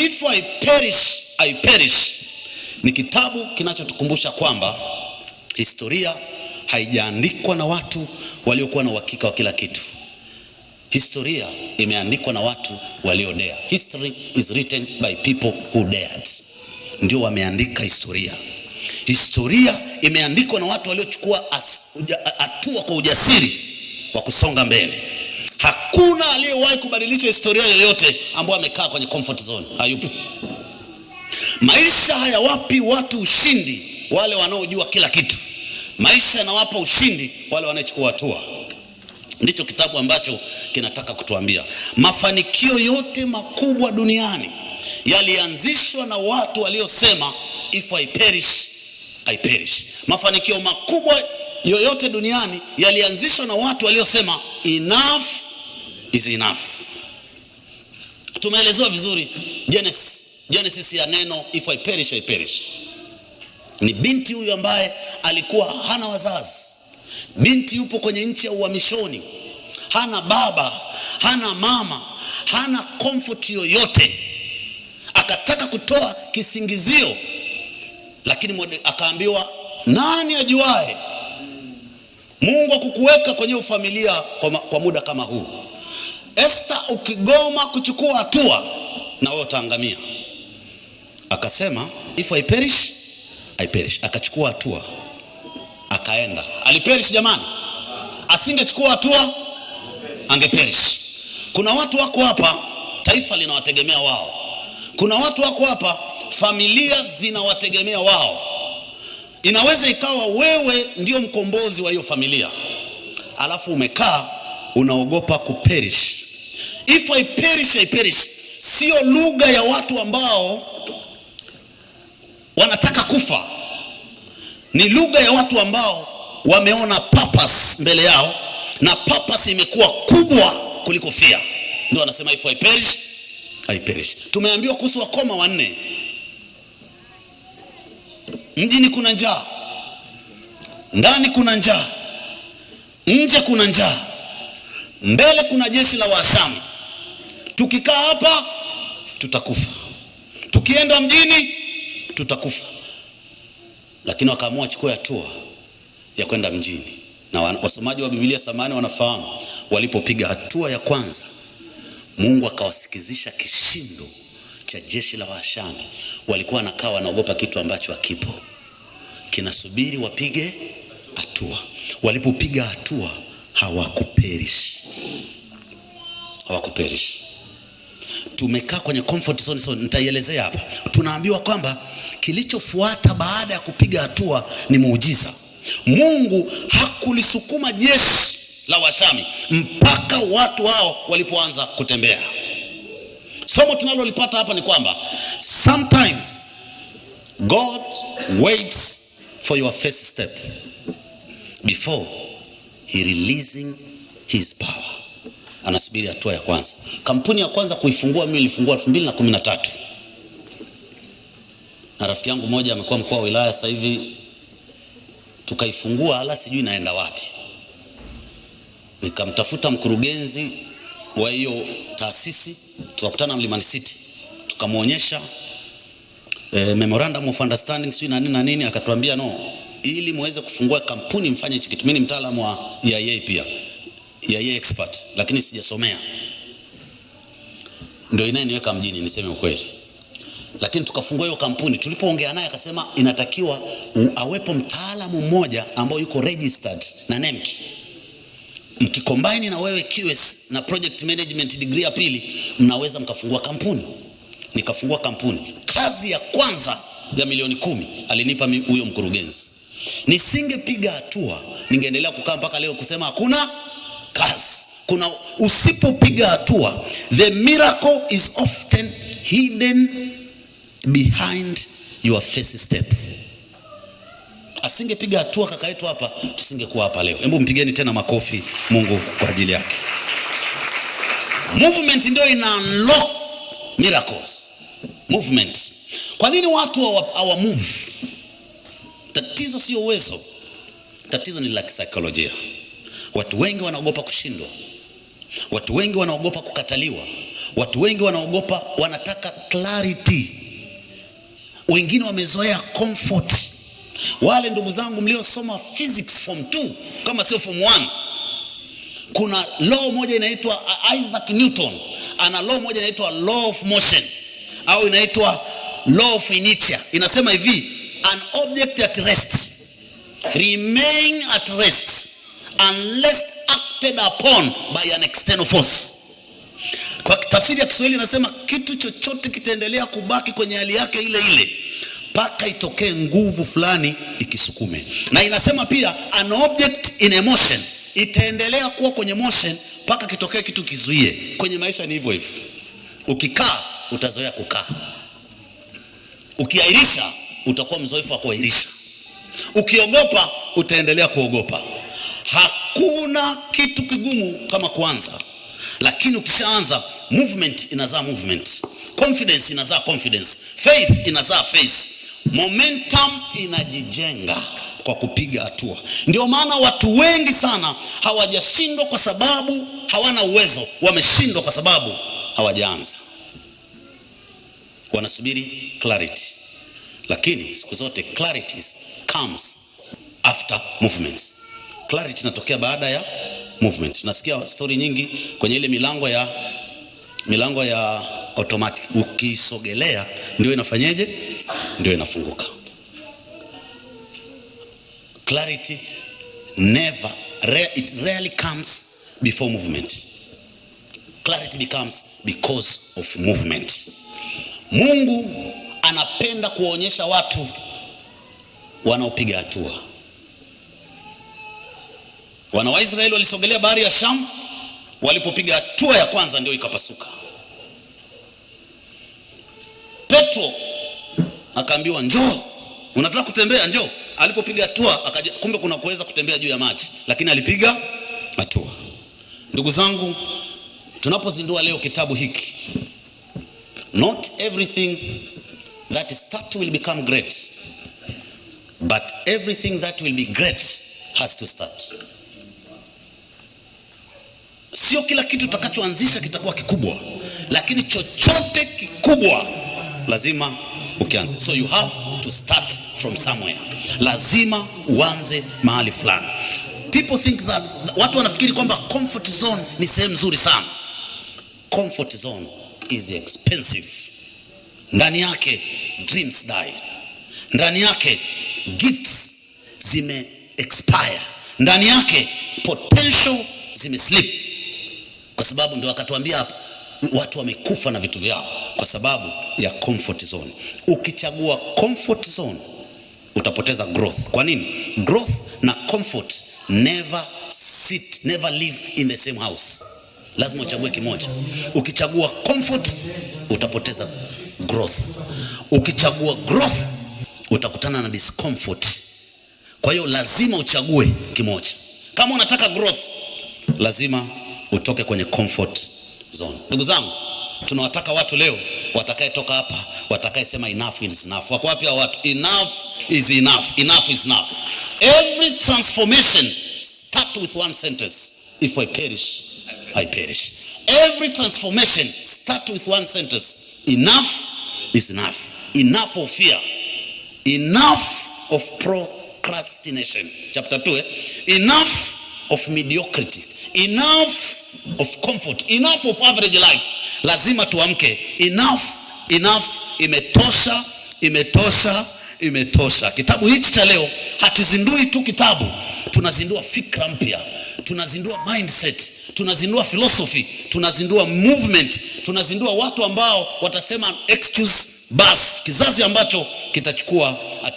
If I perish, I perish ni kitabu kinachotukumbusha kwamba historia haijaandikwa na watu waliokuwa na uhakika wa kila kitu. Historia imeandikwa na watu waliodare. History is written by people who dared. Ndio wameandika historia. Historia imeandikwa na watu waliochukua hatua kwa ujasiri wa kusonga mbele. Hakuna aliyewahi kubadilisha historia yoyote ambao amekaa kwenye comfort zone. Hayupo. Maisha hayawapi watu ushindi wale wanaojua kila kitu. Maisha yanawapa ushindi wale wanaochukua hatua. Ndicho kitabu ambacho kinataka kutuambia. Mafanikio yote makubwa duniani yalianzishwa na watu waliosema if I perish, I perish. Mafanikio makubwa yoyote duniani yalianzishwa na watu waliosema enough is enough. Tumeelezewa vizuri Genesis ya neno if I perish, I perish. Ni binti huyu ambaye alikuwa hana wazazi. Binti yupo kwenye nchi ya uhamishoni. Hana baba, hana mama, hana comfort yoyote. Akataka kutoa kisingizio, lakini akaambiwa, nani ajuae Mungu akukuweka kwenye ufamilia kwa muda kama huu. Esther, ukigoma kuchukua hatua na wewe utaangamia. Akasema if I perish, I perish. Akachukua hatua. Akaenda. Aliperish jamani? Asingechukua hatua angeperish. Kuna watu wako hapa taifa linawategemea wao. Kuna watu wako hapa familia zinawategemea wao. Inaweza ikawa wewe ndio mkombozi wa hiyo familia, alafu umekaa unaogopa kuperish. If I perish, I perish sio lugha ya watu ambao wanataka kufa. Ni lugha ya watu ambao wameona purpose mbele yao, na purpose imekuwa kubwa kuliko fear. Ndio wanasema if I perish, I perish. Tumeambiwa kuhusu wakoma 4. Mjini kuna njaa, ndani kuna njaa, nje kuna njaa, mbele kuna jeshi la Waashami. Tukikaa hapa tutakufa, tukienda mjini tutakufa. Lakini wakaamua chukua hatua ya kwenda mjini. Na wasomaji wa Biblia samani wanafahamu, walipopiga hatua ya kwanza, Mungu akawasikizisha kishindo cha jeshi la Waashami. Walikuwa wanakaa wanaogopa kitu ambacho hakipo, kinasubiri wapige hatua. Walipopiga hatua hawakuperish. Tumekaa kwenye comfort zone. So nitaielezea hapa. Tunaambiwa kwamba kilichofuata baada ya kupiga hatua ni muujiza. Mungu hakulisukuma jeshi la Waashami mpaka watu hao walipoanza kutembea. Somo tunalolipata hapa ni kwamba sometimes God waits for your first step before he releasing his power. Anasubiri hatua ya kwanza. Kampuni ya kwanza kuifungua mimi nilifungua 2013. Na rafiki yangu mmoja amekuwa mkuu wa wilaya sasa hivi. Tukaifungua ala sijui naenda wapi. Nikamtafuta mkurugenzi wa hiyo taasisi, tukakutana Mlimani City. Tukamuonyesha memorandum of understanding sio na nini, akatuambia no, ili muweze kufungua kampuni mfanye hichi kitu. Mimi ni mtaalamu wa EIA pia. EIA expert, lakini sijasomea. Ndio inaniweka mjini niseme ukweli. Lakini tukafungua hiyo kampuni. Tulipoongea naye akasema inatakiwa awepo mtaalamu mmoja ambao yuko registered na NEMC. Mkicombine na wewe QS na project management degree ya pili, mnaweza mkafungua kampuni. Nikafungua kampuni. Kazi ya kwanza ya milioni 10 alinipa huyo mkurugenzi. Nisingepiga hatua, ningeendelea kukaa mpaka leo kusema hakuna kazi. Usipopiga hatua, the miracle is often hidden behind your first step. Asingepiga hatua kaka yetu hapa, tusingekuwa hapa leo. Hebu mpigeni tena makofi Mungu kwa ajili yake. Movement ndio ina unlock miracles. Movement. Kwa nini watu hawa move? Tatizo sio uwezo. Tatizo ni la kisaikolojia. Watu wengi wanaogopa kushindwa. Watu wengi wanaogopa kukataliwa. Watu wengi wanataka clarity. Wengine wamezoea comfort. Wale ndugu zangu mliosoma physics form 2 kama sio form 1, kuna law moja inaitwa Isaac Newton ana law moja inaitwa law of motion au inaitwa law of inertia. Inasema hivi, an object at rest remain at rest unless acted upon by an external force. Kwa tafsiri ya Kiswahili inasema kitu chochote kitaendelea kubaki kwenye hali yake ile ile mpaka itokee nguvu fulani ikisukume. Na inasema pia an object in a motion itaendelea kuwa kwenye motion mpaka kitokee kitu kizuie. Kwenye maisha ni hivyo hivyo. Ukikaa utazoea kukaa. Ukiahirisha utakuwa mzoefu wa kuahirisha. Ukiogopa utaendelea kuogopa. Hakuna kitu kigumu kama kuanza. Lakini ukishaanza, movement inazaa movement, confidence inazaa confidence, faith inazaa faith, momentum inajijenga kwa kupiga hatua. Ndio maana watu wengi sana hawajashindwa kwa sababu hawana uwezo, wameshindwa kwa sababu hawajaanza. Wanasubiri clarity. Lakini siku zote clarity comes after movement. Clarity inatokea baada ya movement. Nasikia story nyingi kwenye ile milango ya automatic. Ukisogelea ndio inafanyeje? Ndio inafunguka. Clarity it rarely comes before movement. Clarity becomes because of movement. Mungu anapenda kuwaonyesha watu wanaopiga hatua. Wana wa Israeli walisogelea bahari ya Sham, walipopiga hatua ya kwanza ndio ikapasuka. Petro akaambiwa njoo, unataka kutembea njoo. Alipopiga hatua kumbe kuna kuweza kutembea juu ya maji, lakini alipiga hatua. Ndugu zangu, tunapozindua leo kitabu hiki, not everything that is start will become great, but everything that will be great has to start. Sio kila kitu utakachoanzisha kitakuwa kikubwa, lakini chochote kikubwa lazima ukianze. So you have to start from somewhere. Lazima uanze mahali fulani. People think that, watu wanafikiri kwamba comfort zone ni sehemu nzuri sana. Comfort zone is expensive. Ndani yake dreams die. Ndani yake gifts zime expire. Ndani yake potential zime slip. Kwa sababu ndio akatuambia hapa, watu wamekufa na vitu vyao kwa sababu ya comfort zone. Ukichagua comfort zone utapoteza growth. Kwa nini? Growth na comfort never live in the same house. Lazima uchague kimoja. Ukichagua comfort utapoteza growth. Ukichagua growth utakutana na discomfort. Kwa hiyo lazima uchague kimoja. Kama unataka growth, lazima utoke kwenye comfort zone. Ndugu zangu, tunawataka watu leo watakaye toka hapa, watakaye sema enough is enough. Wako wapi hao watu? Enough is enough. Enough is enough. Every transformation start with one sentence. If I perish, I perish. Every transformation start with one sentence. Enough is enough. Enough of fear. Enough of procrastination. Chapter 2. Enough of mediocrity. Enough of comfort. Enough of average life. Lazima tuamke. Enough. Imetosha. Kitabu hichi cha leo hatuzindui tu kitabu, tunazindua fikra mpya, tunazindua mindset, tunazindua philosophy, tunazindua movement, tunazindua watu ambao watasema excuse bus, kizazi ambacho kitachukua hatua.